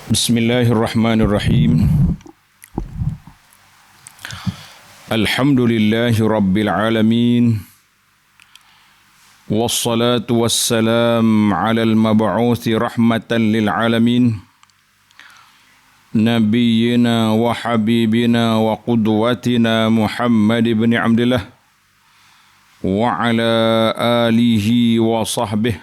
Bismillahirrahmanirrahim. Alhamdulillahi rabbil alamin. Wassalatu wassalam ala al-mab'uthi rahmatan lil alamin. Nabiyyina wa habibina wa qudwatina Muhammad ibn Abdullah wa ala alihi wa sahbihi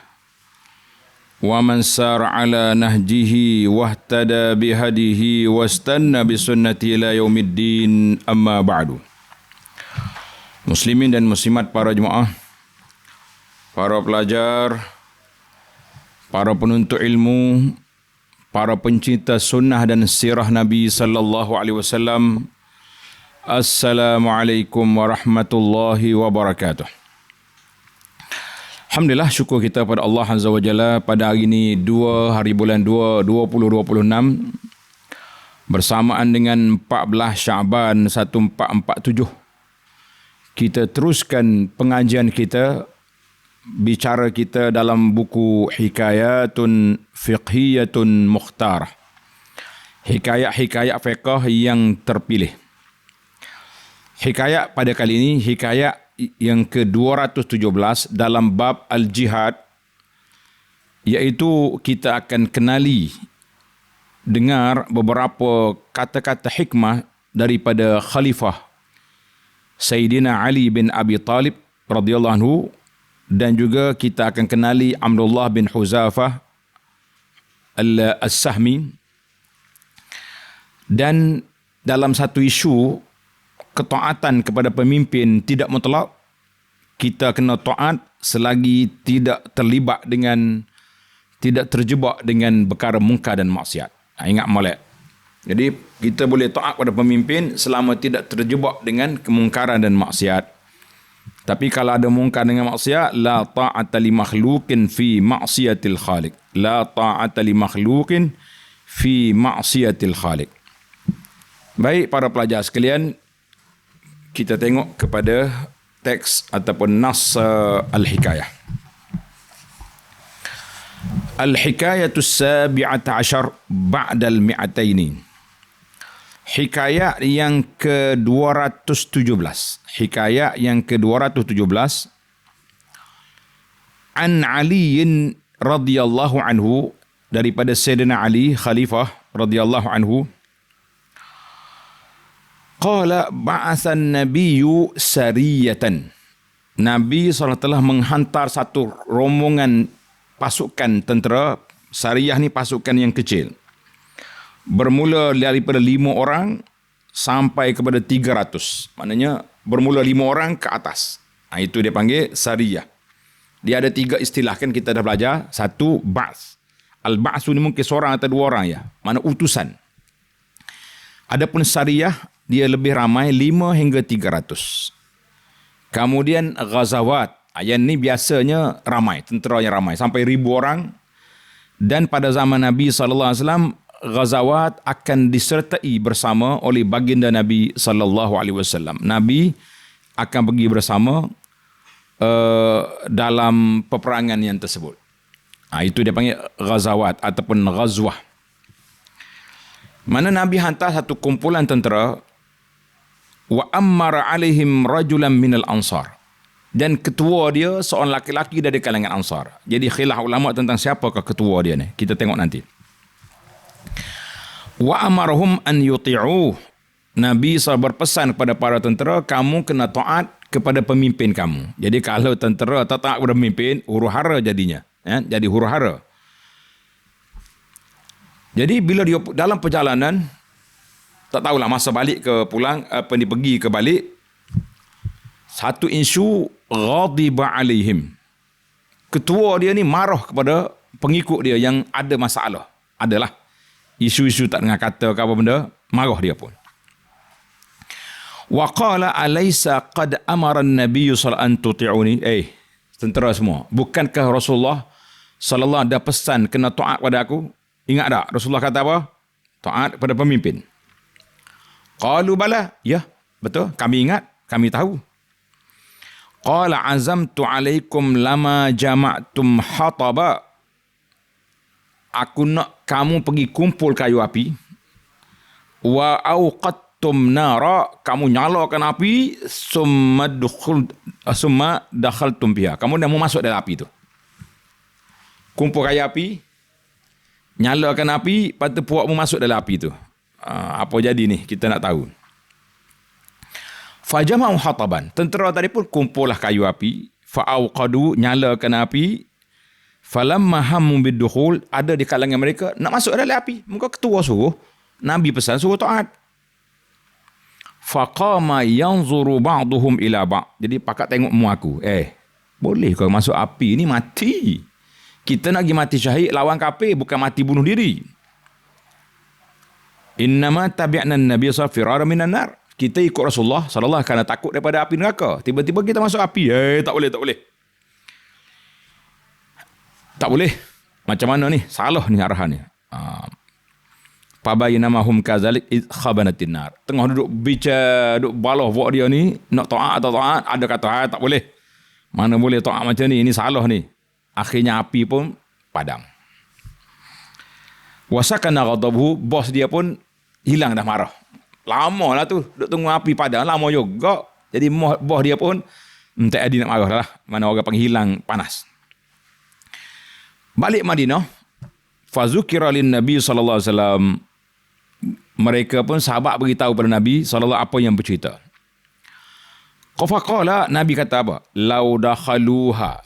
wa man sar ala nahjihi wahtada bihadihi wastanna bisunnati ila yaumiddin, amma ba'du. Muslimin dan muslimat, para jemaah, para pelajar, para penuntut ilmu, para pencinta sunnah dan sirah Nabi sallallahu alaihi wasallam, Assalamualaikum warahmatullahi wabarakatuh. Alhamdulillah, syukur kita pada Allah Azza wa Jalla pada hari ini 2 hari bulan 2 2026 bersamaan dengan 14 Syaban 1447. Kita teruskan pengajian kita, bicara kita dalam buku Hikayatun Fiqhiyatun Mukhtarah. Hikayat-hikayat fiqh yang terpilih. Hikayat pada kali ini hikayat yang ke-217 dalam bab al-jihad, iaitu kita akan kenali, dengar beberapa kata-kata hikmah daripada Khalifah Sayyidina Ali bin Abi Talib radhiyallahu anhu, dan juga kita akan kenali Abdullah bin Huzafah As-Sahmi. Dan dalam satu isu ketaatan kepada pemimpin tidak mutlak, kita kena taat selagi tidak terlibat dengan, tidak terjebak dengan perkara mungkar dan maksiat. Ingat molek. Jadi kita boleh taat kepada pemimpin selama tidak terjebak dengan kemungkaran dan maksiat. Tapi kalau ada mungkar dengan maksiat, la ta'ata li makhluqin fi ma'siyatil khaliq. La ta'ata li makhluqin fi ma'siyatil khaliq. Baik para pelajar sekalian, kita tengok kepada teks ataupun nas al-hikayah. Al-hikayatus sabi'ata asyar ba'dal mi'ataini. Hikayat yang ke-217. Hikayat yang ke-217. An Aliin radhiyallahu anhu, daripada Sayyidina Ali Khalifah radhiyallahu anhu. Qala ba'athan nabiyyu sariyatan. Nabi SAW telah menghantar satu rombongan pasukan tentera. Sariyah ni pasukan yang kecil. Bermula daripada 5 orang sampai kepada 300. Maknanya bermula 5 orang ke atas. Itu dia panggil sariyah. Dia ada 3 istilah, kan kita dah belajar. Satu, ba'ats. Al-ba'atsu ni mungkin seorang atau 2 orang ya. Mana utusan. Adapun sariyah, dia lebih ramai, 5 hingga 300. Kemudian ghazawat. Yang ni biasanya ramai, tentera yang ramai, sampai 1000 orang. Dan pada zaman Nabi SAW, ghazawat akan disertai bersama oleh baginda Nabi SAW. Nabi akan pergi bersama dalam peperangan yang tersebut. Itu dia panggil ghazawat ataupun ghazwah. Mana Nabi hantar satu kumpulan tentera, wa ammara alaihim rajulan minal ansar, dan ketua dia seorang laki-laki dari kalangan ansar. Jadi khilaf ulama tentang siapakah ketua dia ni, kita tengok nanti. Wa amarahum an yuti'uh. Nabi SAW berpesan kepada para tentera, kamu kena taat kepada pemimpin kamu. Jadi kalau tentera tak taat kepada pemimpin, huru-hara jadinya. Jadi huru-hara. Jadi bila dia dalam perjalanan, tak tahulah masa balik ke pulang, dia pergi ke balik, satu isu ghadiba alaihim. Ketua dia ni marah kepada pengikut dia yang ada masalah. Adalah isu-isu tak dengar kata ke apa benda, marah dia pun. Wa qala alaysa qad amara an-nabiy sallallahu alaihi wasallam an tuti'uni. Tentera semua, bukankah Rasulullah sallallahu ada pesan kena taat pada aku? Ingat tak Rasulullah kata apa? Taat kepada pemimpin. Qalu bala, ya, betul, kami ingat, kami tahu. Qala azamtu alaikum lama jama'tum hataba. aku nak kamu pergi kumpul kayu api, wa auqattum nara, kamu nyalakan api, summa dakhaltum biha, kamu dah mau masuk dalam api tu. Kumpul kayu api, nyalakan api, lepas tu puakmu masuk dalam api tu. Apa jadi ni? Kita nak tahu. Fajama'u hataban, tentera tadi pun kumpullah kayu api, fa'auqadu, nyalakan api, falamma hammu bidukhul, ada di kalangan mereka nak masuk dalam api. Muka ketua suruh, Nabi pesan suruh taat. Faqama yanzuru ba'duhum ila ba'. Jadi pakat tengok mu aku. Boleh kau masuk api ni mati. Kita nak pergi mati syahid lawan kafir, bukan mati bunuh diri. Innama tabi'na an-nabiy sallallahu firara minan nar. Kita ikut Rasulullah sallallahu kerana takut daripada api neraka. Tiba-tiba kita masuk api. Tak boleh, tak boleh. Tak boleh. Macam mana ni? Salah ni arahan ni. Fabainamahum kazalik khabanatin nar. Tengah duduk bicara, duduk balah buat dia ni, nak taat atau taat, ada kata tak boleh. Mana boleh taat macam ni? Ini salah ni. Akhirnya api pun padam. Wasakana ghadabuhu, bos dia pun hilang dah marah. Lama lah tu, duduk tunggu api padam, lama juga. Jadi bos dia pun tak ada nak marah lah. Mana orang panggil hilang panas. Balik Madinah, fazukira lin Nabi sallallahu alaihi wasallam. Mereka pun sahabat beritahu pada Nabi sallallahu apa yang bercerita. Qafaqala, Nabi kata apa? Lau dakhaluha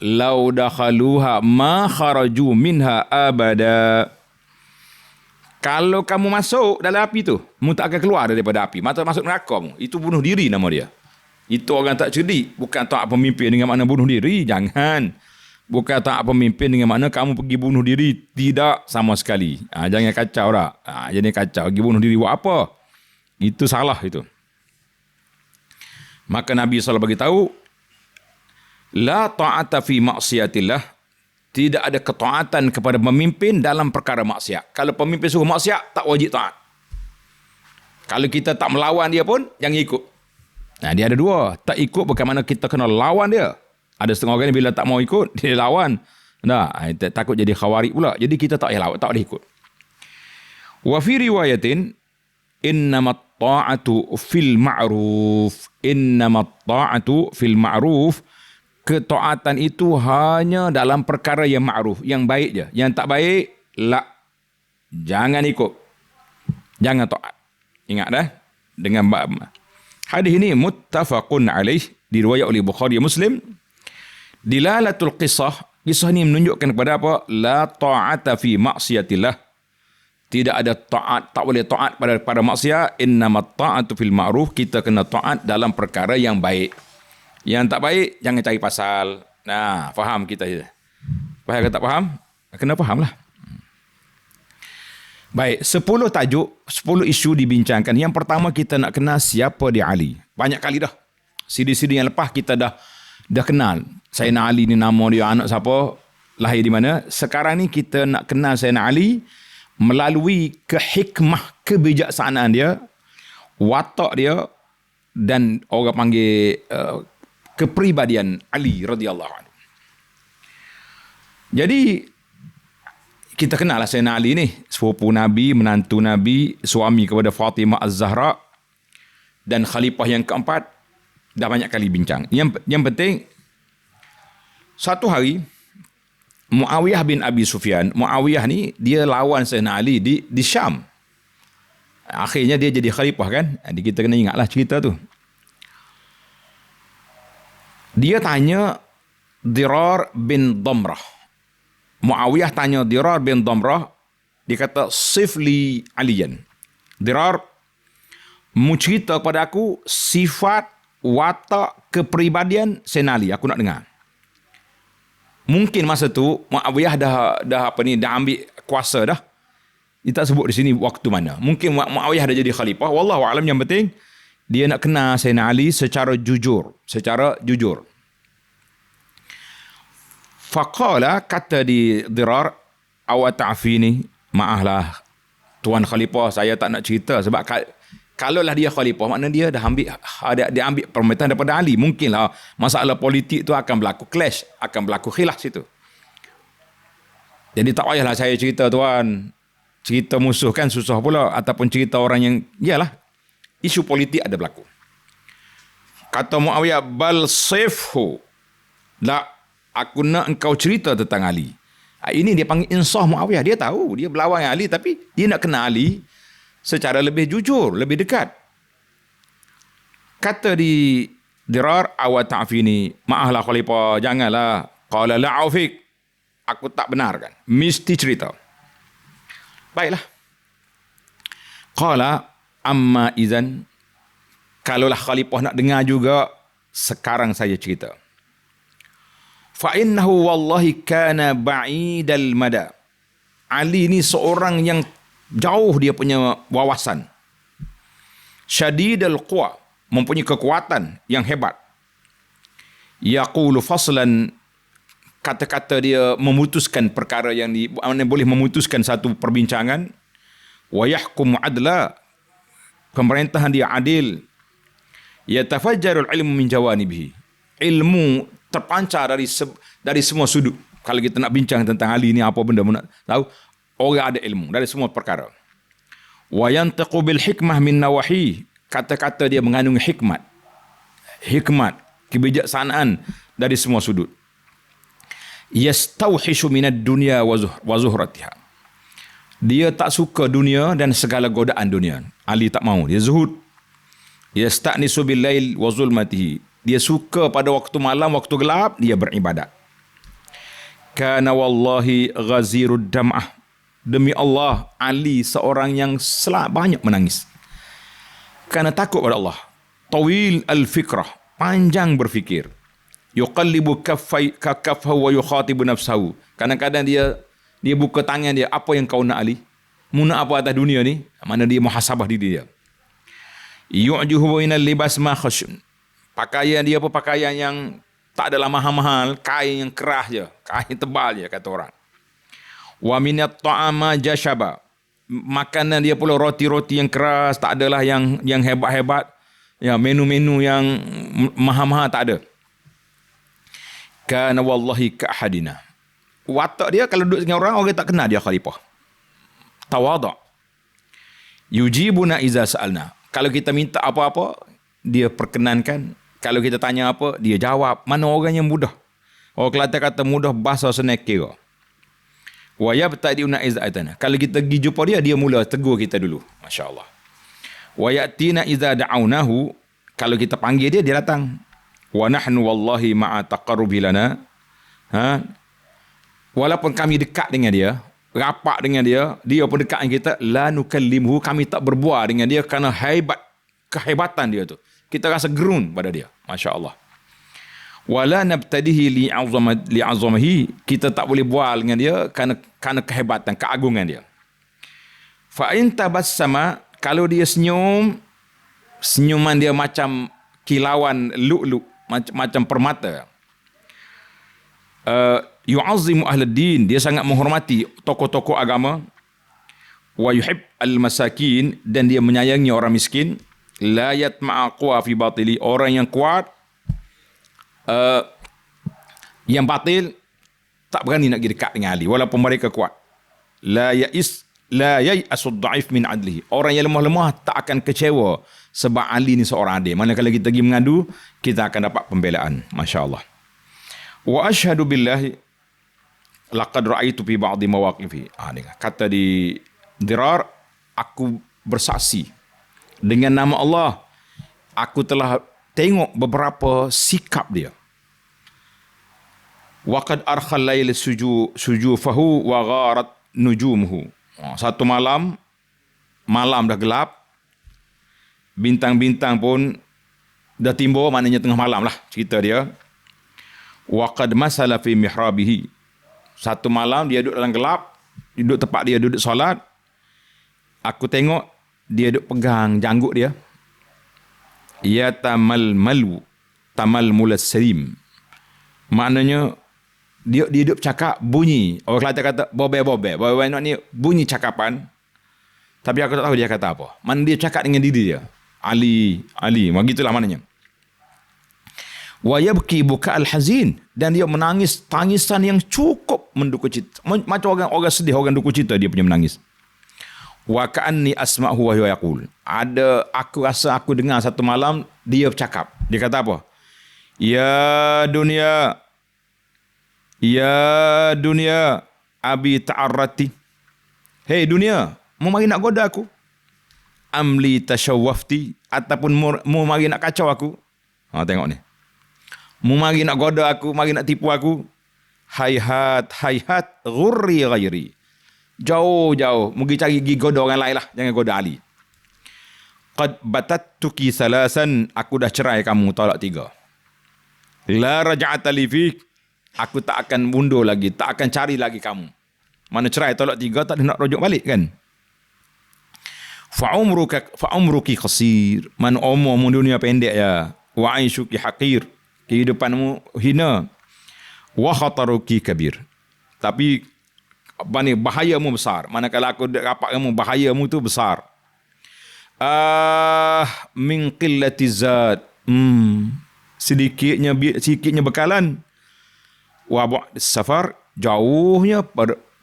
ma kharaju minha abada. Kalau kamu masuk dalam api tu, mu tak akan keluar daripada api. Mata masuk neraka mu. Itu bunuh diri nama dia. Itu orang tak cerdik. Bukan taat pemimpin dengan makna bunuh diri. Jangan. Bukan taat pemimpin dengan makna kamu pergi bunuh diri. Tidak sama sekali. Jangan kacau tak. Jangan kacau. Pergi bunuh diri buat apa? Itu salah itu. Maka Nabi SAW beritahu, la ta'ata fi maksiatillah. Tidak ada ketaatan kepada pemimpin dalam perkara maksiat. Kalau pemimpin suruh maksiat, tak wajib taat. Kalau kita tak melawan dia pun, jangan ikut. Dia ada dua. Tak ikut bukan mana kita kena lawan dia. Ada setengah orang ni bila tak mau ikut, dia lawan. Takut jadi khawarij pula. Jadi kita tak lawan, tak boleh ikut. Wa fi riwayatin, innamat ta'atu fil ma'ruf. Innamat ta'atu fil ma'ruf. Ketaatan itu hanya dalam perkara yang ma'ruf, yang baik je. Yang tak baik, jangan ikut. Jangan taat. Ingat dah. Dengan hadis ini muttafaqun alaih, diriwayat oleh Bukhari Muslim. Dilalatul qisah ini menunjukkan kepada apa? La ta'ata fi maksiatillah. Tidak ada taat, tak boleh taat pada maksiat. Innamat ta'atu fil ma'ruf. Kita kena taat dalam perkara yang baik. Yang tak baik, jangan cari pasal. Faham kita je. Faham ke tak faham? Kena faham lah. Baik, 10 tajuk, 10 isu dibincangkan. Yang pertama kita nak kenal siapa dia Ali. Banyak kali dah. CD-CD yang lepas kita dah kenal. Sayyidina Ali ni nama dia, anak siapa, lahir di mana. Sekarang ni kita nak kenal Sayyidina Ali melalui kehikmah, kebijaksanaan dia, watak dia, dan orang panggil kepribadian Ali radhiyallahu anhu. Jadi kita kenal lah Sayyidina Ali ni, sepupu Nabi, menantu Nabi, suami kepada Fatimah Az-Zahra, dan khalifah yang keempat. Dah banyak kali bincang. Yang penting, satu hari Muawiyah bin Abi Sufyan, Muawiyah ni dia lawan Sayyidina Ali di Syam. Akhirnya dia jadi khalifah kan. Jadi kita kena ingatlah cerita tu. Dia tanya Dirar bin Damrah. Muawiyah tanya Dirar bin Damrah. Dia kata, sifli aliyan. Dirar, mu cerita kepada aku sifat, watak, kepribadian Sayyidina Ali. Aku nak dengar. Mungkin masa tu Muawiyah dah ambil kuasa dah. Dia tak sebut di sini waktu mana. Mungkin Muawiyah dah jadi khalifah. Wallahu a'lam, yang penting dia nak kenal Sayyidina Ali secara jujur. Faqala, kata di Dirar, awak ta'fini, maaflah Tuan Khalifah, saya tak nak cerita. Sebab kalaulah dia Khalifah, maknanya dia dah ambil permintaan daripada Ali. Mungkinlah masalah politik tu akan berlaku clash, akan berlaku khilaf situ. Jadi tak payahlah saya cerita tuan. Cerita musuh kan susah pula. Ataupun cerita orang yang, iyalah, isu politik ada berlaku. Kata Muawiyah, bal sifhu. Tak, aku nak engkau cerita tentang Ali. Ini dia panggil insaf Muawiyah. Dia tahu, dia berlawan dengan Ali, tapi dia nak kenal Ali secara lebih jujur, lebih dekat. Kata di Dirar, awat ta'fini, maaflah khalifah, janganlah. Qala la'afik, aku tak benarkan. Mesti cerita. Baiklah. Qala amma izan, kalaulah khalifah nak dengar juga, sekarang saya cerita. Fa innahu wallahi kana ba'idal mada. Ali ni seorang yang jauh dia punya wawasan. Syadidal quwa, mempunyai kekuatan yang hebat. Yaqulu faslan, kata-kata dia memutuskan perkara yang boleh memutuskan satu perbincangan. Wa yahkumu adla, pemerintahan dia adil. Yatafajjarul ilmu min jawanibihi, ilmu terpancar dari semua sudut. Kalau kita nak bincang tentang Ali ni apa benda nak tahu, orang ada ilmu dari semua perkara. Wa yantiqu bil hikmah min nawahi, kata-kata dia mengandung hikmat, kebijaksanaan dari semua sudut. Yastauhishu minad dunya wa zuhratiha, dia tak suka dunia dan segala godaan dunia. Ali tak mau, dia zuhud. Yasta'nisu bil lail wa zulmatihi, dia suka pada waktu malam, waktu gelap dia beribadat. Kana wallahi ghazirud dam'ah, demi Allah Ali seorang yang banyak menangis. Kerana takut pada Allah. Tawil al-fikrah, panjang berfikir. Yuqallibu kaffahu wa yukhatibu nafsahu, kadang-kadang dia buka tangan dia, apa yang kau nak Ali? Mu nak apa atas dunia ni? Mana dia muhasabah diri dia. Yu'juhu inal libas ma khashun, pakaian dia apa pakaian yang tak adalah mahal-mahal, kain yang keras je, kain tebal je kata orang. Wa minat ta'ama jashaba, makanan dia pula roti-roti yang keras, tak adalah yang hebat-hebat, ya, menu-menu yang mahal-mahal tak ada. Kana wallahi ka'hadina, watak dia kalau duduk dengan orang tak kenal dia khalifah. Tawaduk. Yujibuna iza sa'alna, kalau kita minta apa-apa dia perkenankan, kalau kita tanya apa dia jawab. Mana orang yang mudah? Orang Kelantan kata mudah bahasa senang kira. Wa yabtadi'una iza'atana, kalau kita pergi jumpa dia mula tegur kita dulu. Masya-Allah. Wa yatina iza da'aunahu, kalau kita panggil dia datang. Wa nahnu wallahi ma'a taqarrubi lana, walaupun kami dekat dengan dia, rapat dengan dia pun dekat dengan kita, la nukallimhu, kami tak berbual dengan dia kerana kehebatan dia tu. Kita rasa gerun pada dia. Masya-Allah. Wala nabtadihi li'azamahi, kita tak boleh bual dengan dia kerana kehebatan, keagungan dia. Fa in tabassama, kalau dia senyum, senyuman dia macam kilauan lu'lu', macam permata. Yu'azzimu ahluddin, dia sangat menghormati tokoh-tokoh agama. Wa yuhib al-masakin, dan dia menyayangi orang miskin. La yatma'a quwa fi batili, orang yang kuat, yang batil tak berani nak pergi dekat dengan Ali walaupun mereka kuat. La ya'asud da'if min adlihi, orang yang lemah-lemah tak akan kecewa sebab Ali ni seorang adil. Mana kalau kita pergi mengadu, kita akan dapat pembelaan. Masya-Allah. Wa ashhadu billahi laqad ra'aitu fi ba'dhi mawaqifi, kata di Dirar, aku bersaksi dengan nama Allah, aku telah tengok beberapa sikap dia. Waqad arkhal lail sujufahu wa gharat nujumuhu, satu malam dah gelap, bintang-bintang pun dah timbul, maknanya tengah malam lah cerita dia. Waqad masala fi mihrabihi, satu malam dia duduk dalam gelap, duduk tempat dia duduk solat, aku tengok dia duduk pegang janggut dia. Ya tamal mulas serim, maknanya dia duduk cakap bunyi, orang Kelantan kata bobe ni bunyi cakapan, tapi aku tak tahu dia kata apa. Mana dia cakap dengan diri dia, Ali, begitulah maknanya. Wa yabki buka'al hazin, dan dia menangis tangisan yang cukup menduka cita. Macam orang sedih, orang duka cita dia punya menangis. Wa ka'anni asma'hu wa huwa yaqul. Aku rasa aku dengar satu malam dia bercakap. Dia kata apa? Ya dunia, abi ta'arrati. Hei dunia, mau mari nak goda aku? Amli tashawwafti, ataupun mau mari nak kacau aku? Tengok ni. Mau mari nak goda aku, mari nak tipu aku? Hayhat, ghurri ghairi. Jauh. Mungkin cari gigi goda orang lain lah. Jangan goda Ali. Qad batattuki salasan. Aku dah cerai kamu talak 3. La raja'ata li fik. Aku tak akan mundur lagi. Tak akan cari lagi kamu. Mana cerai talak 3 tak ada nak rujuk balik kan? Fa'umruki qasir. Man umurmu dunia pendek ya. Wa aishuki haqir. Kehidupanmu hina. Wa khataruki kabir. Tapi bahayamu besar. Manakala aku dapat kamu, bahayamu tu besar. Min qillati zat. Sedikitnya bekalan. Wa bu'd safar, jauhnya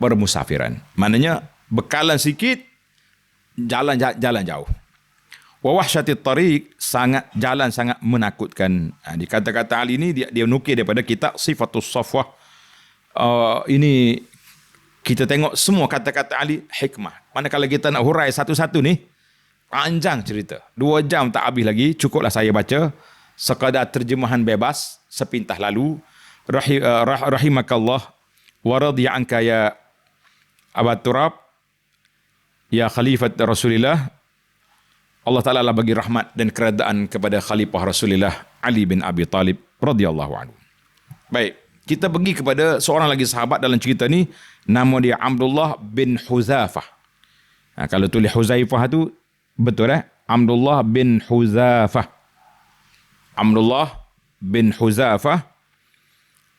permusafiran. Maknanya bekalan sikit, jalan jauh. Wa wahsyatit tariq, jalan sangat menakutkan. Di kata-kata Ali ini dia nukil daripada kitab Sifatus Safwah. Ini kita tengok semua kata-kata Ali hikmah. Manakala kita nak hurai satu-satu ni, panjang cerita. 2 jam tak habis lagi, cukuplah saya baca sekadar terjemahan bebas sepintah lalu. Rahimakallah wa radhiya anka ya Aba Turab, ya Khalifat Rasulillah. Allah Ta'ala bagi rahmat dan keredaan kepada Khalifah Rasulillah Ali bin Abi Talib radhiyallahu anhu. Baik, kita pergi kepada seorang lagi sahabat dalam cerita ni, nama dia Abdullah bin Huzafah. Kalau tulis Huzaifah tu betul Abdullah bin Huzafah. Abdullah bin Huzafah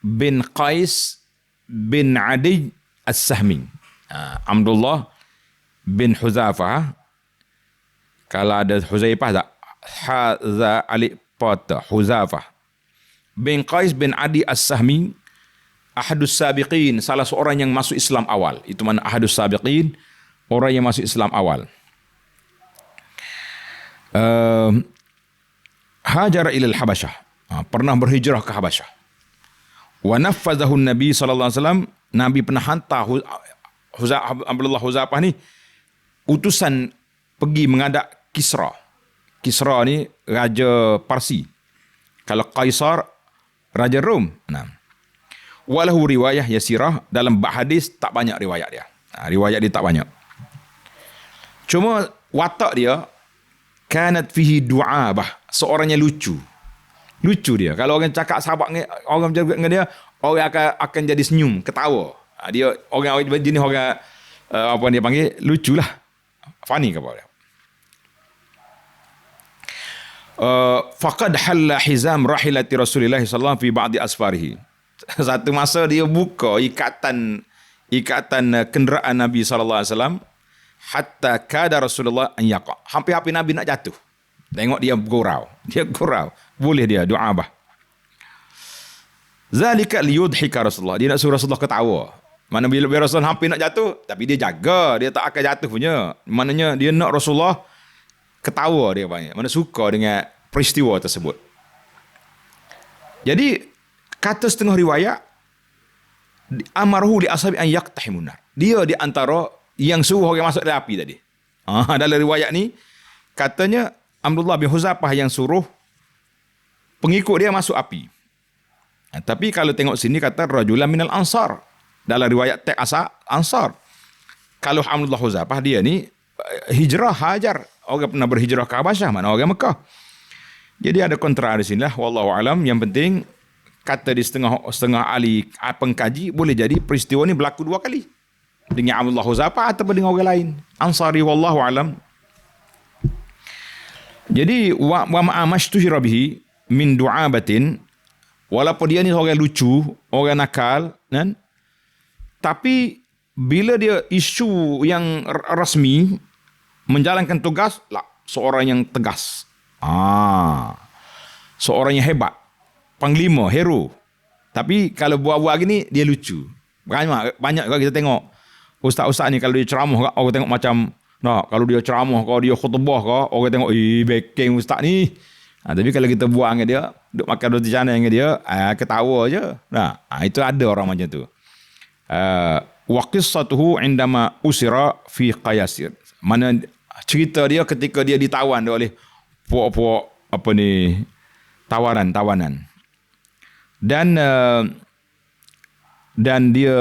bin Qais bin Adi As-Sahmi. Abdullah bin Huzafah. Kalau ada Huzaifah tak? Haza alif patah Huzafah. Bin Qais bin Adi As-Sahmi, ahadus sabiqin, salah seorang yang masuk Islam awal. Itu mana ahadus sabiqin, orang yang masuk Islam awal. Hajara ilal Habasyah, pernah berhijrah ke Habasyah. Wa naffazahu Nabi sallallahu alaihi wasallam, Nabi pernah hantar Abdullah Huzafah ni utusan pergi menghadap Kisra. Kisra ni raja Parsi. Kalau Kaisar raja Rom. Walahu riwayah yasirah, dalam bab hadis tak banyak riwayat dia. Riwayat dia tak banyak. Cuma watak dia kanat fihi du'abah, seorangnya lucu. Lucu dia. Kalau orang cakap sahabat orang bercakap dengan dia, orang akan jadi senyum, ketawa. Dia orang jenis orang apa dia panggil, luculah. Funny ke apa dia. Faqad halla hizam rahilati Rasulillah sallallahu fi ba'di asfarihi. Satu masa dia buka ikatan kenderaan Nabi sallallahu alaihi wasallam, hatta kada Rasulullah an yaqa. Hampir-hampir Nabi nak jatuh. Tengok dia gurau. Boleh dia du'abah. Zalika liyudhika Rasulullah. Dia nak suruh Rasulullah ketawa. Mana bila Rasulullah hampir nak jatuh, tapi dia jaga, dia tak akan jatuh punya. Maknanya dia nak Rasulullah ketawa dia banyak. Mana suka dengan peristiwa tersebut. Jadi kata setengah riwayat, amarhu li ashabi an yaqtahimun nar. Dia di antara yang suruh orang masuk dalam api tadi. Dalam riwayat ni katanya Abdullah bin Huzafah yang suruh pengikut dia masuk api. Tapi kalau tengok sini kata rajulan minal ansar. Dalam riwayat teks asal ansar. Kalau Abdullah Huzafah dia ni hajar. Orang pernah berhijrah ke Habasyah, mana orang Mekah. Jadi ada kontra di sini lah. Wallahu alam. Yang penting kata di setengah ahli pengkaji, boleh jadi peristiwa ni berlaku 2 kali. Dengan Abdullah Huzafah atau dengan orang lain. Ansari wallahu alam. Jadi wa ma'amashtuhira bihi min du'abatin, walaupun dia ni orang lucu, orang nakal, kan? Tapi bila dia isu yang rasmi menjalankan tugas, seorang yang tegas. Seorang yang hebat. panglima, hero. Tapi kalau buat-buat gini dia lucu. Banyak kalau kita tengok ustaz-ustaz ni kalau dia ceramah orang tengok macam kalau dia ceramah kalau dia khutbah orang tengok backing ustaz ni. Tapi kalau kita buat dengan dia, duk makan roti canai dengan dia, ketawa je. Itu ada orang macam tu. Wa qissatuhu indama usira fi Qayasir. Mana cerita dia ketika dia ditawan oleh puak-puak tawanan. Dan dia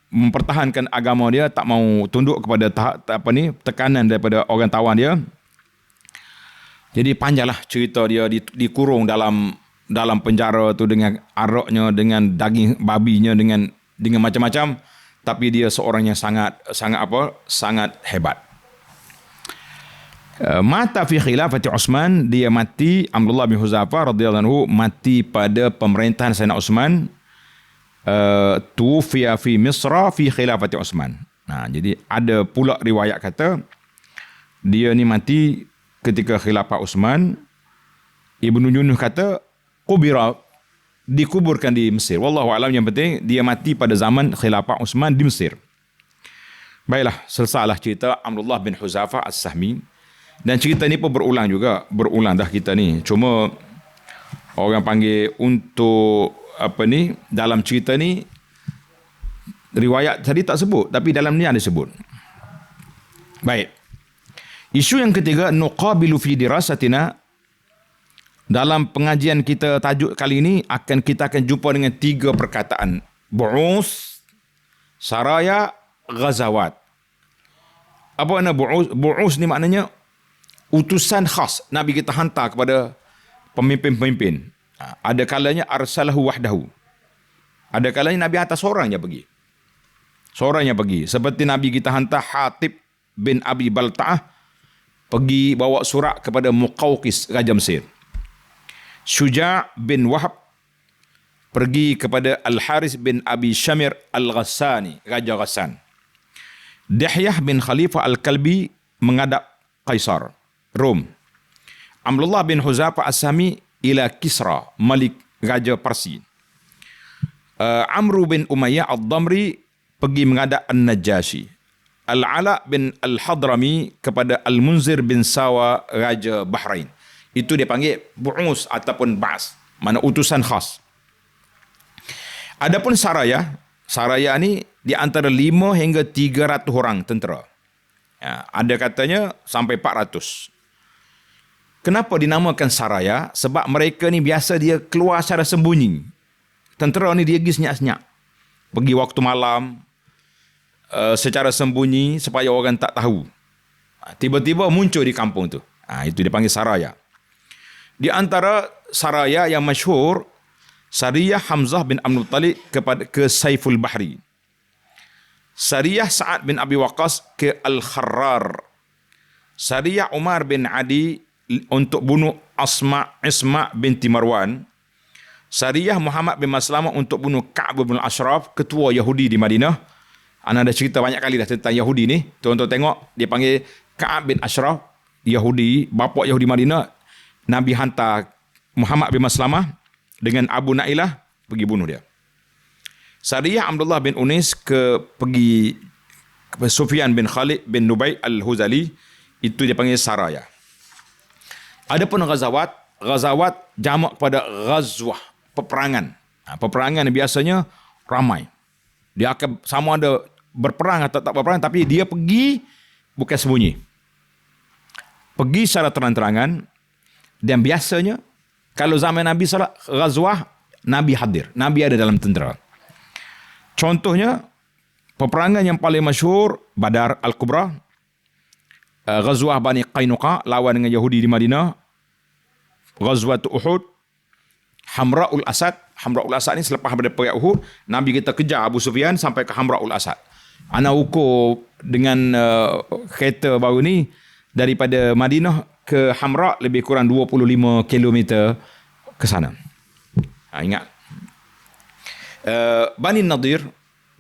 mempertahankan agama dia, tak mau tunduk kepada tekanan daripada orang tawan dia. Jadi panjanglah cerita dia dikurung dalam penjara tu dengan araknya, dengan daging babinya, dengan macam-macam. Tapi dia seorang yang sangat hebat. Mata fi khilafati Uthman, dia mati, Abdullah bin Huzaifah radhiyallahu anhu mati pada pemerintahan Sayyidina Uthman. Tufiya fi Misra fi khilafati Uthman. Jadi ada pula riwayat kata dia ni mati ketika khilafah Uthman. Ibnu Yunus kata dikuburkan di Mesir. Wallahu a'lam, yang penting dia mati pada zaman khilafah Uthman di Mesir. Baiklah, selesailah cerita Abdullah bin Huzaifah As-Sahmi. Dan cerita ni pun berulang dah kita ni. Cuma orang panggil untuk dalam cerita ni riwayat tadi tak sebut, tapi dalam ni ada sebut. Baik. Isu yang ketiga, nuqabilu fi dirasatina. Dalam pengajian kita tajuk kali ini kita akan jumpa dengan 3 perkataan. Bu'us, saraya, ghazawat. Apa makna bu'us? Bu'us ni maknanya utusan khas Nabi kita hantar kepada pemimpin-pemimpin. Ada kalanya arsalahu wahdahu. Ada kalanya Nabi hantar seorang je pergi. Seperti Nabi kita hantar Hatib bin Abi Balta'ah pergi bawa surat kepada Muqawqis Raja Mesir. Syuja' bin Wahab pergi kepada Al-Haris bin Abi Syamir Al-Ghassani, Raja Ghassan. Dihyah bin Khalifah Al-Kalbi menghadap Kaisar, Rom. Abdullah bin Huzaifah As-Sahmi ila Kisra, Malik, Raja Parsi. Amru bin Umayyah Ad-Damri pergi menghadap An-Najashi. Al-Ala bin Al-Hadrami kepada Al-Munzir bin Sawa, Raja Bahrain. Itu dia panggil bu'us ataupun ba'as, mana utusan khas. Adapun saraya ni di antara 5 hingga 300 orang tentera. Ada katanya sampai 400. Kenapa dinamakan saraya? Sebab mereka ni biasa dia keluar secara sembunyi. Tentera ni dia pergi senyap-senyap. Pergi waktu malam, secara sembunyi supaya orang tak tahu. Tiba-tiba muncul di kampung tu. Itu dipanggil saraya. Di antara saraya yang masyhur, Sariyah Hamzah bin Abdul Talib ke Saiful Bahri. Sariyah Sa'ad bin Abi Waqqas ke Al-Kharrar. Sariyah Umar bin Adi untuk bunuh Isma binti Marwan. Sariyah Muhammad bin Maslamah untuk bunuh Ka'b bin Ashraf, ketua Yahudi di Madinah. Ana ada cerita banyak kali dah tentang Yahudi ni. Tuan-tuan tengok, dia panggil Ka'b bin Ashraf, Yahudi, bapa Yahudi Madinah. Nabi hantar Muhammad bin Maslamah dengan Abu Nailah pergi bunuh dia. Sariyah Abdullah bin Unais pergi ke Sufyan bin Khalid bin Nubay Al-Huzali, itu dia panggil saraya. Adapun ghazawat jamak pada ghazwah, peperangan. Peperangan biasanya ramai. Dia akan sama ada berperang atau tak berperang, tapi dia pergi bukan sembunyi. Pergi secara terang-terangan. Dan biasanya kalau zaman Nabi ghazwah, Nabi hadir, Nabi ada dalam tentera. Contohnya peperangan yang paling masyhur Badar Al-Kubra, ghazwah Bani Qainuqa lawan dengan Yahudi di Madinah, ghazwat Uhud, Hamra'ul Asad. Hamra'ul Asad ni selepas daripada perang Uhud, Nabi kita kejar Abu Sufyan sampai ke Hamra'ul Asad. Ana ukur dengan kereta baru ni daripada Madinah ke Hamra lebih kurang 25 km ke sana. Ingat. Bani Nadir,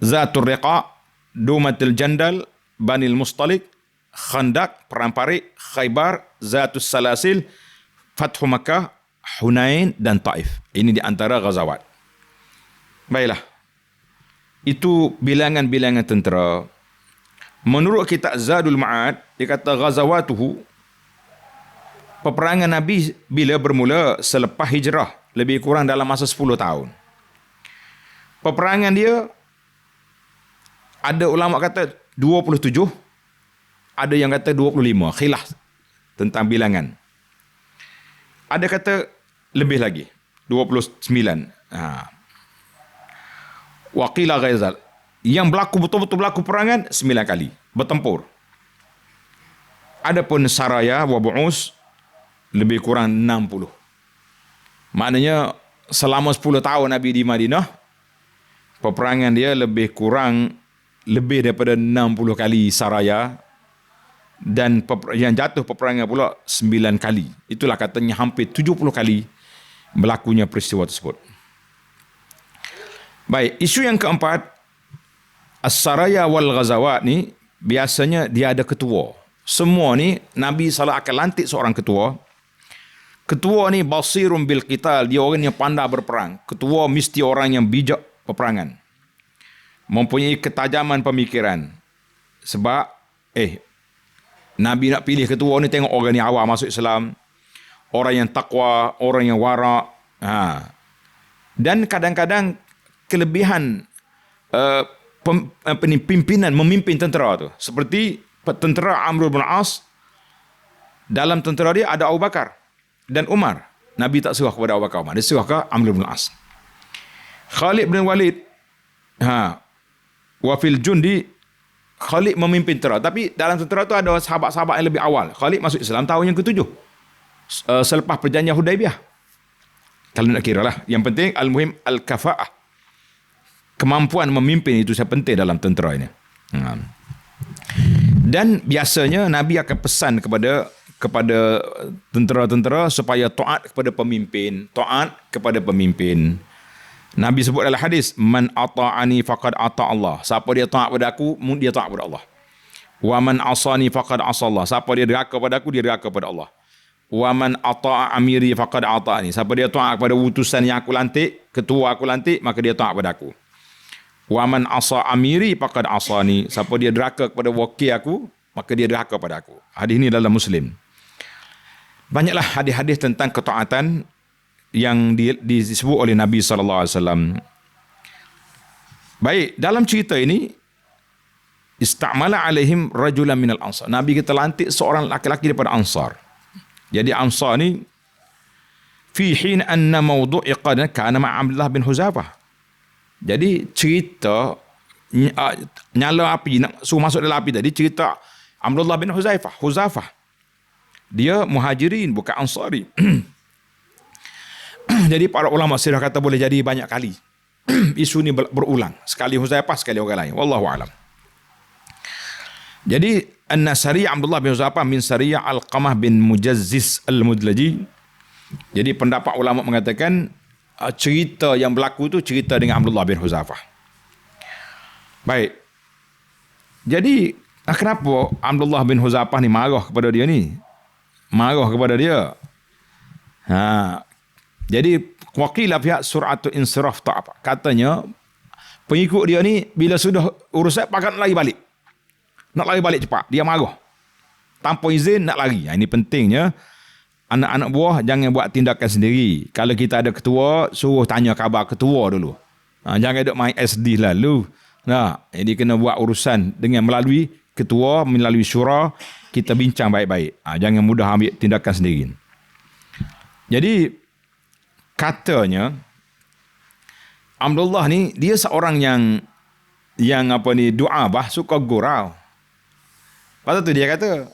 Zatul Riqa, Dumatul Jandal, Bani Mustalik, Khandak, Perang Parik, Khaybar, Zatul Salasil, Fathu Makkah, Hunain dan Taif. Ini di antara ghazawat. Baiklah. Itu bilangan-bilangan tentera. Menurut kitab Zadul Ma'ad, dia kata ghazawatuhu, peperangan Nabi bila bermula selepas hijrah, lebih kurang dalam masa 10 tahun. Peperangan dia, ada ulama kata 27, ada yang kata 25, khilaf tentang bilangan. Ada kata lebih lagi, 29. Waqila ghaizal. Yang betul-betul berlaku perangan 9 kali bertempur. Adapun saraya wa bu'us lebih kurang 60. Maknanya selama 10 tahun Nabi di Madinah, peperangan dia lebih kurang lebih daripada 60 kali saraya, dan yang jatuh peperangan pula 9 kali. Itulah katanya hampir 70 kali berlakunya peristiwa tersebut. Baik, isu yang keempat, as-saraya wal ghazawat ni biasanya dia ada ketua. Semua ni Nabi SAW akan lantik seorang ketua. Ketua ni basirun bil qital, dia orang yang pandai berperang. Ketua mesti orang yang bijak peperangan, mempunyai ketajaman pemikiran. Sebab Nabi nak pilih ketua ni, tengok orang ni awal masuk Islam, orang yang takwa, orang yang warak. Dan kadang-kadang kelebihan pimpinan memimpin tentera tu, seperti tentera Amr bin As, dalam tentera dia ada Abu Bakar dan Umar. Nabi tak serah kepada Abu Bakar Umar, dia serah ke Amr bin As. Khalid bin Walid, wa fil jundi, Khalid memimpin tentera, tapi dalam tentera tu ada sahabat-sahabat yang lebih awal. Khalid masuk Islam tahun yang ke-7 selepas perjanjian Hudaibiyah, kalau nak kira lah. Yang penting al-muhim al-kafa'ah, kemampuan memimpin itu sangat penting dalam tentera ini. Dan biasanya Nabi akan pesan kepada tentera-tentera supaya taat kepada pemimpin, taat kepada pemimpin. Nabi sebut dalam hadis, man ata'ani faqad ata' Allah. Siapa dia taat pada aku, dia taat pada Allah. Wa man asani faqad asa Allah. Siapa dia derhaka pada aku, dia derhaka pada Allah. Wa man ata'a amiri faqad ata'ani. Siapa dia taat kepada utusan yang aku lantik, ketua aku lantik, maka dia taat pada aku. Wa man asa amiri faqad asani. Siapa dia derhaka kepada wakil aku, maka dia derhaka pada aku. Hadis ini dalam Muslim. Banyaklah hadis-hadis tentang ketaatan yang disebut oleh Nabi SAW. Baik, dalam cerita ini, istamala alaihim rajulan minal ansar. Nabi kita lantik seorang laki-laki daripada Ansar. Jadi Ansar ni, fi hin anna mawdu'i qad kana ma' Abdullah bin Huzafah. Jadi cerita nyala api, nak suruh masuk dalam api tadi, cerita Abdullah bin Huzafah. Dia muhajirin, bukan Ansari. Jadi para ulama sirah kata boleh jadi banyak kali. Isu ni berulang. Sekali Huzaifah, sekali orang lain. Wallahu a'lam. Jadi anna Sariyah Abdullah bin Huzafah min Sariyah Al-Qamah bin Mujazzis Al-Mudlaji. Jadi pendapat ulama mengatakan cerita yang berlaku tu cerita dengan Abdullah bin Huzafah. Baik. Jadi kenapa Abdullah bin Huzafah ni marah kepada dia ni? Marah kepada dia. Jadi wakilah pihak suratul insiraf tak apa. Katanya pengikut dia ni bila sudah urusan pakat nak lari balik. Nak lari balik cepat. Dia marah. Tanpa izin nak lari. Ini pentingnya anak-anak buah jangan buat tindakan sendiri. Kalau kita ada ketua, suruh tanya khabar ketua dulu. Jangan duk main SD lalu. Jadi kena buat urusan dengan melalui ketua, melalui syura, kita bincang baik-baik. Jangan mudah ambil tindakan sendiri. Jadi katanya Abdullah ni dia seorang yang doa suka gurau. Pasal tu dia kata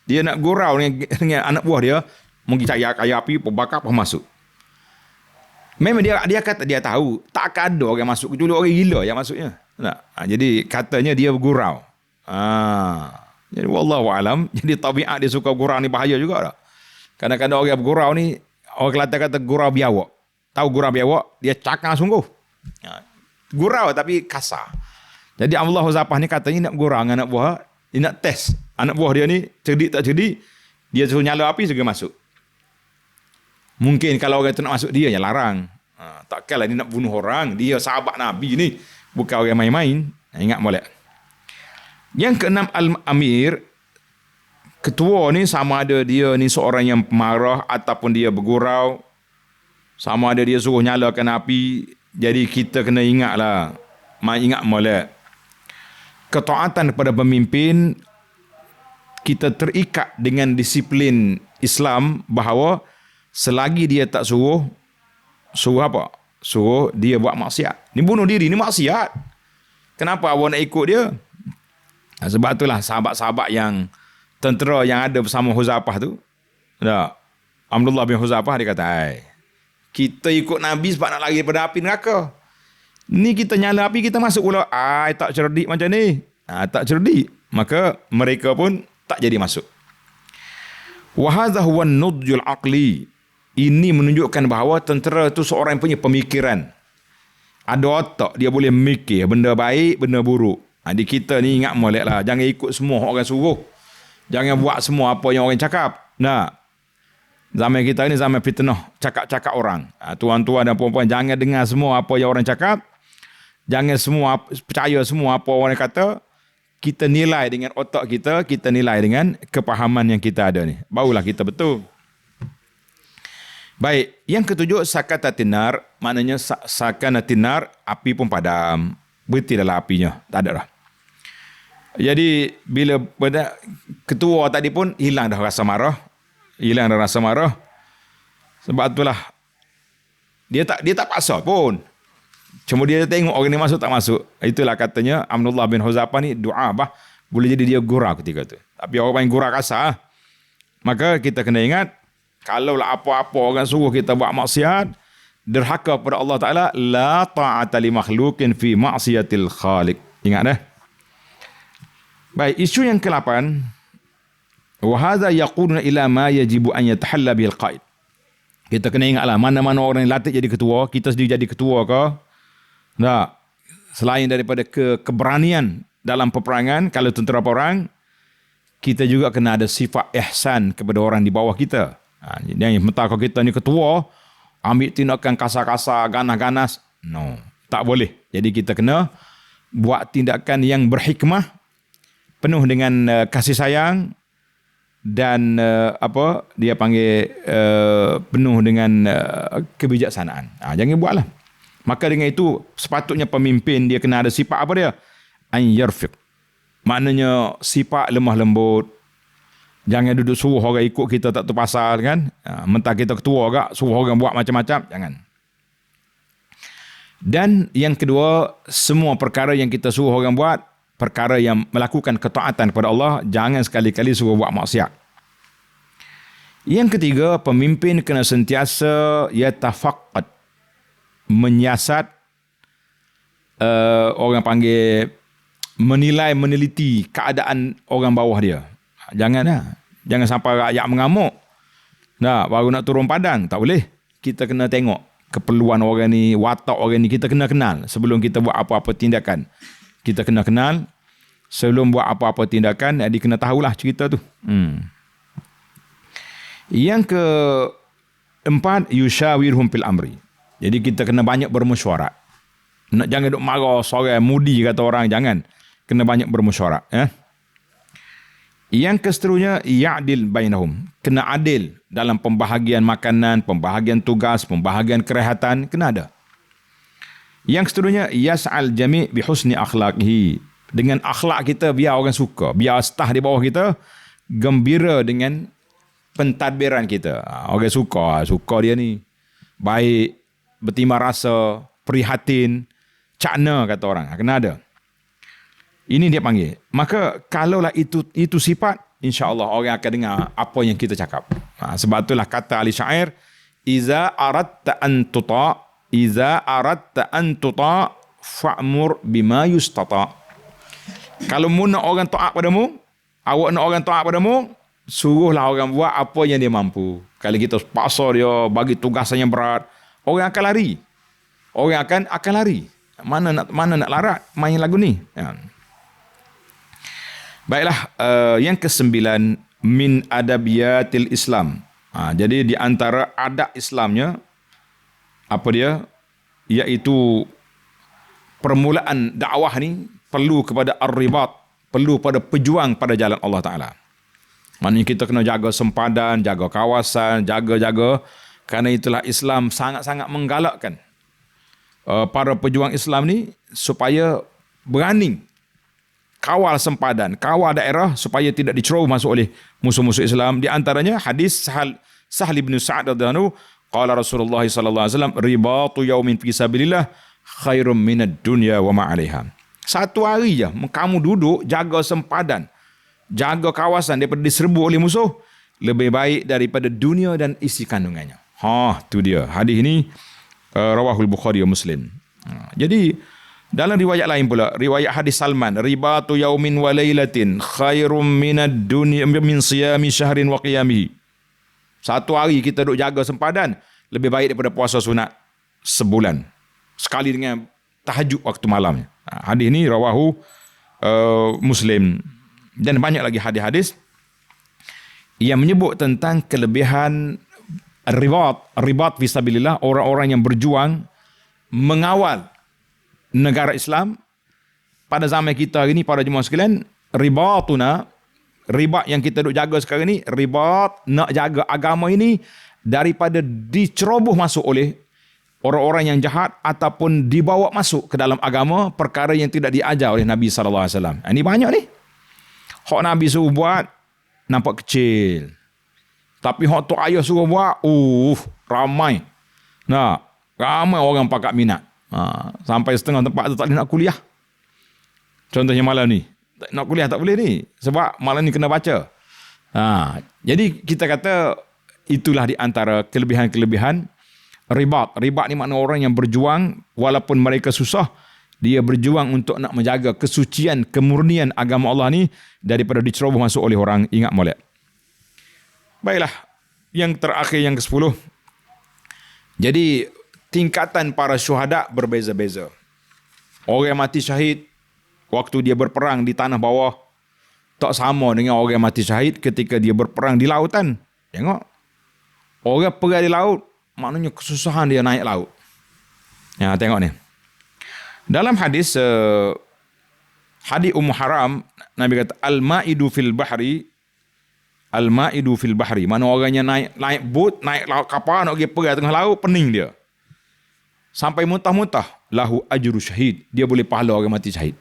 dia nak gurau dengan anak buah dia, mungkin cari api, bakar, masuk. Memang dia kata dia tahu tak akan ada orang masuk, kecuali orang gila yang masuknya. Jadi katanya dia bergurau. Jadi wallahu alam. Jadi tabiat dia suka gurau ni bahaya juga tak? Kadang-kadang orang bergurau ni, orang Kelantan kata gurau biawak. Tahu gurau biawak? Dia cakap sungguh. Gurau tapi kasar. Jadi Abdullah Huzafah ni katanya nak gurau dengan anak buah, dia nak test anak buah dia ni cerdik tak cerdik, dia suruh nyala api segera masuk. Mungkin kalau orang itu nak masuk dia, ya larang. Takkanlah dia nak bunuh orang. Dia sahabat Nabi ni. Bukan orang main-main. Ingat molek. Yang keenam, Al-Amir. Ketua ni sama ada dia ni seorang yang pemarah ataupun dia bergurau. Sama ada dia suruh nyalakan api. Jadi kita kena ingatlah. Ingat molek. Ketaatan kepada pemimpin, kita terikat dengan disiplin Islam bahawa selagi dia tak suruh apa? Suruh dia buat maksiat. Ni bunuh diri, ni maksiat. Kenapa awak nak ikut dia? Sebab itulah sahabat-sahabat yang tentera yang ada bersama Huzaifah tu. Abdullah bin Huzaifah dia kata, kita ikut Nabi sebab nak lari daripada api neraka. Ni kita nyala api, kita masuk pula. Tak cerdik macam ni. Tak cerdik. Maka mereka pun tak jadi masuk. Wa hadha huwa an-nudjul aqli. Ini menunjukkan bahawa tentera itu seorang yang punya pemikiran. Ada otak, dia boleh memikir benda baik, benda buruk. Jadi kita ni ingat molek lah. Jangan ikut semua orang suruh. Jangan buat semua apa yang orang cakap. Zaman kita ni zaman fitnah, cakap-cakap orang. Tuan-tuan dan puan-puan, jangan dengar semua apa yang orang cakap. Jangan percaya semua apa orang kata. Kita nilai dengan otak kita, kita nilai dengan kepahaman yang kita ada ni. Barulah kita betul. Baik, yang ketujuh, sakatatin nar. Maknanya sakanatin nar, api pun padam. Berhenti dalam apinya. Tak ada dah. Jadi bila ketua tadi pun hilang dah rasa marah. Hilang dah rasa marah. Sebab itulah dia tak paksa pun. Cuma dia tengok orang ni masuk tak masuk. Itulah katanya Abdullah bin Huzaifah ni doa boleh jadi dia gurau ketika tu. Tapi orang yang gurau kasar. Maka kita kena ingat, kalaulah apa-apa orang suruh kita buat maksiat, derhaka kepada Allah Ta'ala, la ta'ata li makhlukin fi maksiatil khaliq. Ingat dah. Baik, isu yang ke-8, wa hadha yaquluna ila ma yajibu an yatahalla bil qaid. Kita kena ingatlah, mana-mana orang yang latih jadi ketua, kita sendiri jadi ketua ke? Tak. Selain daripada keberanian dalam peperangan, kalau tentera perang, kita juga kena ada sifat ihsan kepada orang di bawah kita. Yang mentah kalau kita ni ketua, ambil tindakan kasar-kasar, ganas-ganas. No, tak boleh. Jadi kita kena buat tindakan yang berhikmah, penuh dengan kasih sayang, dan dia panggil penuh dengan kebijaksanaan. Jangan buatlah. Maka dengan itu sepatutnya pemimpin dia kena ada sifat apa dia? An yarfiq. Maknanya sifat lemah lembut. Jangan duduk suruh orang ikut kita tak tahu pasal kan. Mentah kita ketua agak suruh orang buat macam-macam, jangan. Dan yang kedua, semua perkara yang kita suruh orang buat, perkara yang melakukan ketaatan kepada Allah, jangan sekali-kali suruh buat maksiat. Yang ketiga, pemimpin kena sentiasa yatafaqqad, menyiasat, orang panggil menilai, meneliti keadaan orang bawah dia. Jangan sampai rakyat mengamuk. Baru nak turun padang, tak boleh. Kita kena tengok keperluan orang ni, watak orang ni, kita kena kenal sebelum kita buat apa-apa tindakan. Kita kena kenal sebelum buat apa-apa tindakan, jadi kena tahulah cerita tu. Yang keempat, yushawirhum fil amri. Jadi kita kena banyak bermesyuarat. Jangan duk marah seorang mudi kata orang, jangan. Kena banyak bermesyuarat. Yang keseterusnya, ya'dil bainahum. Kena adil dalam pembahagian makanan, pembahagian tugas, pembahagian kerehatan, kena ada. Yang seterusnya, yas'al jami' bihusni akhlaqihi. Dengan akhlak kita, biar orang suka. Biar staf di bawah kita gembira dengan pentadbiran kita. Orang suka dia ni. Baik, bertimbang rasa, prihatin, cakna kata orang. Kena ada. Ini dia panggil. Maka kalaulah itu sifat, insya-Allah orang akan dengar apa yang kita cakap. Sebab itulah kata ahli syair, iza aradta an tuta fa'mur bima yustata. Kalau mu nak orang taat padamu, awak nak orang taat padamu, suruhlah orang buat apa yang dia mampu. Kalau kita paksa dia, bagi tugasan yang berat, orang akan lari. Orang akan lari. Mana nak larat main lagu ni? Baiklah, yang ke-9, min adabiyatil Islam. Jadi di antara adab Islamnya, apa dia? Iaitu permulaan dakwah ni perlu kepada ar-ribat, perlu pada pejuang pada jalan Allah Ta'ala. Maknanya kita kena jaga sempadan, jaga kawasan, jaga-jaga. Kerana itulah Islam sangat-sangat menggalakkan para pejuang Islam ni supaya berani kawal sempadan, kawal daerah supaya tidak diceroboh masuk oleh musuh-musuh Islam. Di antaranya hadis Sahal bin Sa'ad radhiyallahu anhu, qala Rasulullah sallallahu alaihi wasallam, ribatu yaumin fi sabilillah khairum minad dunya wa ma 'alaiha. Satu hari je kamu duduk jaga sempadan, jaga kawasan daripada diserbu oleh musuh, lebih baik daripada dunia dan isi kandungannya. Tu dia. Hadis ini rawahul Bukhari wa Muslim. Jadi dalam riwayat lain pula, riwayat hadis Salman, ribatu yaumin wa lailatin khairum minad dunya min siyami syahrin wa qiyamihi. Satu hari kita duduk jaga sempadan lebih baik daripada puasa sunat sebulan sekali dengan tahajud waktu malamnya. Hadis ini rawahu Muslim. Dan banyak lagi hadis-hadis yang menyebut tentang kelebihan ribat fisabilillah, orang-orang yang berjuang mengawal negara Islam. Pada zaman kita hari ini, para jemaah sekalian, ribat yang kita duk jaga sekarang ni, ribat nak jaga agama ini daripada diceroboh masuk oleh orang-orang yang jahat ataupun dibawa masuk ke dalam agama perkara yang tidak diajar oleh Nabi sallallahu alaihi wasallam. Ini banyak ni. Hak Nabi suruh buat nampak kecil. Tapi hak tu ayah suruh buat, ramai. Ramai orang pakat minat. Sampai setengah tempat tu tak boleh nak kuliah. Contohnya malam ni. Nak kuliah tak boleh ni. Sebab malam ni kena baca. Jadi kita kata itulah di antara kelebihan-kelebihan ribat. Ribat ni makna orang yang berjuang walaupun mereka susah. Dia berjuang untuk nak menjaga kesucian, kemurnian agama Allah ni daripada diceroboh masuk oleh orang. Ingat molek. Baiklah. Yang terakhir, yang ke-10. Jadi tingkatan para syuhada berbeza-beza. Orang yang mati syahid waktu dia berperang di tanah bawah tak sama dengan orang yang mati syahid ketika dia berperang di lautan. Tengok. Orang perang di laut, maknanya kesusahan dia naik laut. Tengok ni. Dalam hadis Ummu Haram, Nabi kata al-ma'idu fil bahri, al-ma'idu fil bahri. Mana orangnya naik bot, naik laut kapal nak pergi perang tengah laut, pening dia. Sampai muntah-muntah, lahu ajru syahid. Dia boleh pahala orang mati syahid.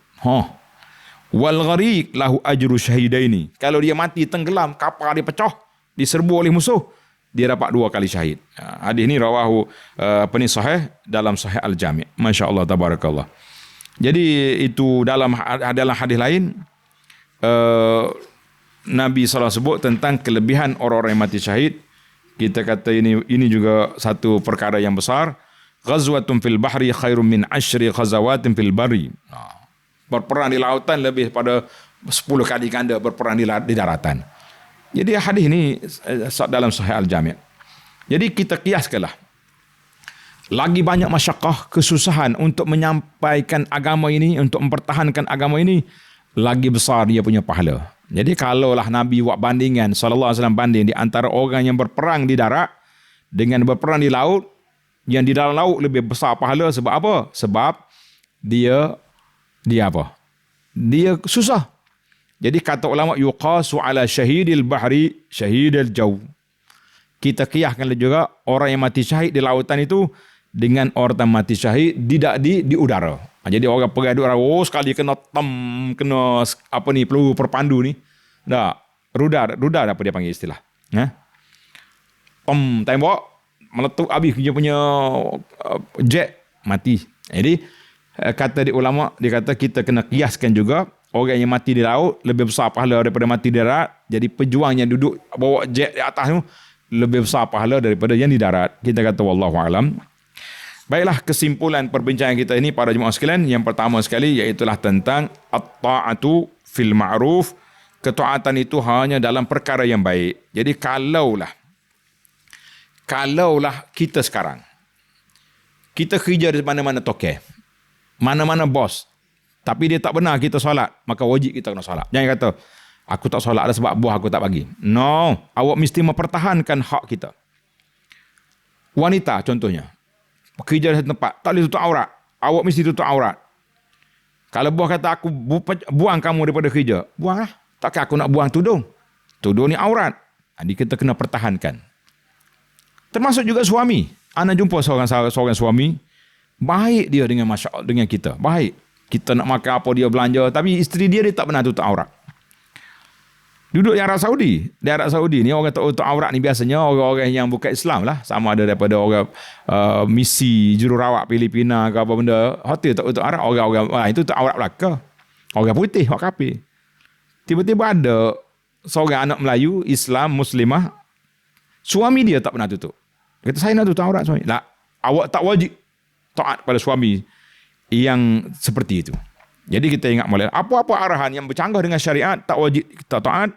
Wal ghariq lahu ajru syahidaini. Kalau dia mati tenggelam, kapal dia pecah, diserbu oleh musuh, dia dapat 2 kali syahid. Hadis ni rawahu sahih dalam Sahih Al-Jami'. Masya-Allah tabarakallah. Jadi itu dalam hadis lain Nabi SAW sebut tentang kelebihan orang-orang yang mati syahid. Kita kata ini juga satu perkara yang besar. Ghazwatun fil bahri khairum min 10 ghazawatin fil barri. Berperang di lautan lebih pada 10 kali ganda berperang di daratan. Jadi hadis ini dalam Sahih Al-Jami'. Jadi kita kiaskanlah. Lagi banyak masyakkah, kesusahan untuk menyampaikan agama ini, untuk mempertahankan agama ini, lagi besar dia punya pahala. Jadi kalaulah Nabi buat bandingan, sallallahu alaihi wasallam banding di antara orang yang berperang di darat dengan berperang di laut, yang di dalam laut lebih besar pahala. Sebab apa? Sebab dia apa? Dia susah. Jadi kata ulama, yuqasu ala syahidil bahri syahidil jaw. Kita kiaskan juga orang yang mati syahid di lautan itu dengan orang mati syahid di udara. Jadi orang pergi di udara, sekali kena peluru perpandu ni. Rudar apa dia panggil istilah. Tembak meletup habis dia punya jet, mati. Jadi kata di ulama, dia kata kita kena kiaskan juga orang yang mati di laut lebih besar pahala daripada mati di darat. Jadi pejuang yang duduk bawa jet di atas tu lebih besar pahala daripada yang di darat. Kita kata wallahu alam. Baiklah, kesimpulan perbincangan kita ini para jemaah sekalian, yang pertama sekali iaitulah tentang at-ta'atu fil ma'ruf. Ketaatan itu hanya dalam perkara yang baik. Jadi kalaulah kita sekarang kita kerja di mana-mana tokeh, mana-mana bos, tapi dia tak benar kita solat, maka wajib kita kena solat. Jangan kata Aku tak solat ada sebab buah aku tak bagi. No, awak mesti mempertahankan hak kita. Wanita contohnya, kerja di tempat, tak boleh tutup aurat. Awak mesti tutup aurat. Kalau buah kata aku buang kamu daripada kerja, buanglah. Takkan aku nak buang tudung. Tudung ni aurat. Jadi kita kena pertahankan. Termasuk juga suami. Ana jumpa seorang suami, baik dia dengan masyarakat, dengan kita. Baik. Kita nak makan apa dia belanja, tapi isteri dia tak pernah tutup aurat. Duduk di Arab Saudi. Di Arab Saudi ni orang tak tutup aurat ni biasanya orang-orang yang bukan Islam lah. Sama ada daripada orang misi jururawat Filipina ke apa benda. Hotel tak tutup aurat. Orang-orang itu tutup aurat belaka. Orang putih, orang kafir. Tiba-tiba ada seorang anak Melayu, Islam, Muslimah. Suami dia tak pernah tutup. Kata saya nak tutup aurat suami. Lah, awak tak wajib taat pada suami yang seperti itu. Jadi kita ingat mulai apa-apa arahan yang bercanggah dengan syariat tak wajib kita taat.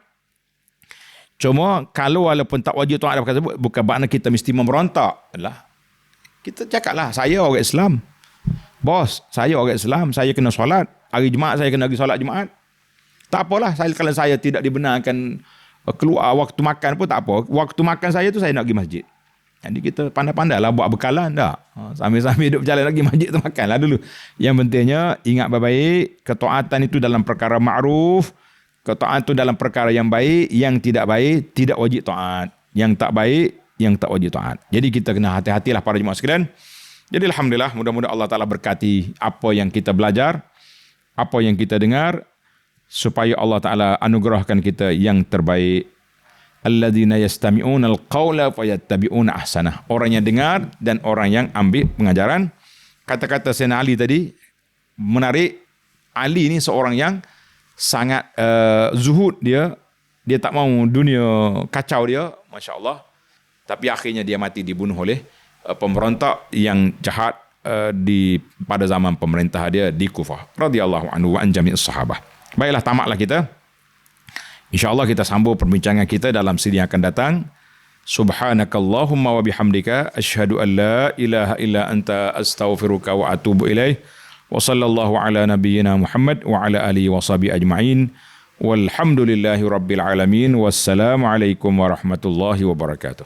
Cuma kalau walaupun tak wajib taat bukan makna kita mesti memberontak. Lah. Kita cakaplah saya orang Islam. Bos, saya orang Islam, saya kena solat. Hari Jumaat saya kena pergi solat Jumaat. Tak apalah kalau saya tidak dibenarkan keluar waktu makan pun tak apa. Waktu makan saya tu saya nak pergi masjid. Jadi kita pandai-pandai lah buat bekalan dah. Sambil-sambil duduk berjalan lagi masjid tu makan lah dulu. Yang pentingnya ingat baik-baik, ketaatan itu dalam perkara ma'ruf, ketaatan itu dalam perkara yang baik, yang tidak baik tidak wajib taat. Yang tak baik, yang tak wajib taat. Jadi kita kena hati-hatilah para jemaah sekalian. Jadi alhamdulillah, mudah-mudahan Allah Ta'ala berkati apa yang kita belajar, apa yang kita dengar, supaya Allah Ta'ala anugerahkan kita yang terbaik. Alladzina yastami'una al-qawla fayattabi'una ahsanah. Orang yang dengar dan orang yang ambil pengajaran. Kata-kata Sayyidina Ali tadi menarik. Ali ni seorang yang sangat zuhud dia. Dia tak mau dunia kacau dia, masya-Allah. Tapi akhirnya dia mati dibunuh oleh pemberontak yang jahat pada zaman pemerintah dia di Kufah. Radhiyallahu anhu wa an jami'is sahabah. Baiklah, tamatlah kita. InsyaAllah kita sambung perbincangan kita dalam siri yang akan datang. Subhanakallahumma wa bihamdika asyhadu an la ilaha illa anta astaghfiruka wa atubu ilaih. Wa sallallahu ala nabiyyina Muhammad wa ala alihi wa sahbihi ajma'in. Walhamdulillahi rabbil alamin. Wassalamu alaikum warahmatullahi wabarakatuh.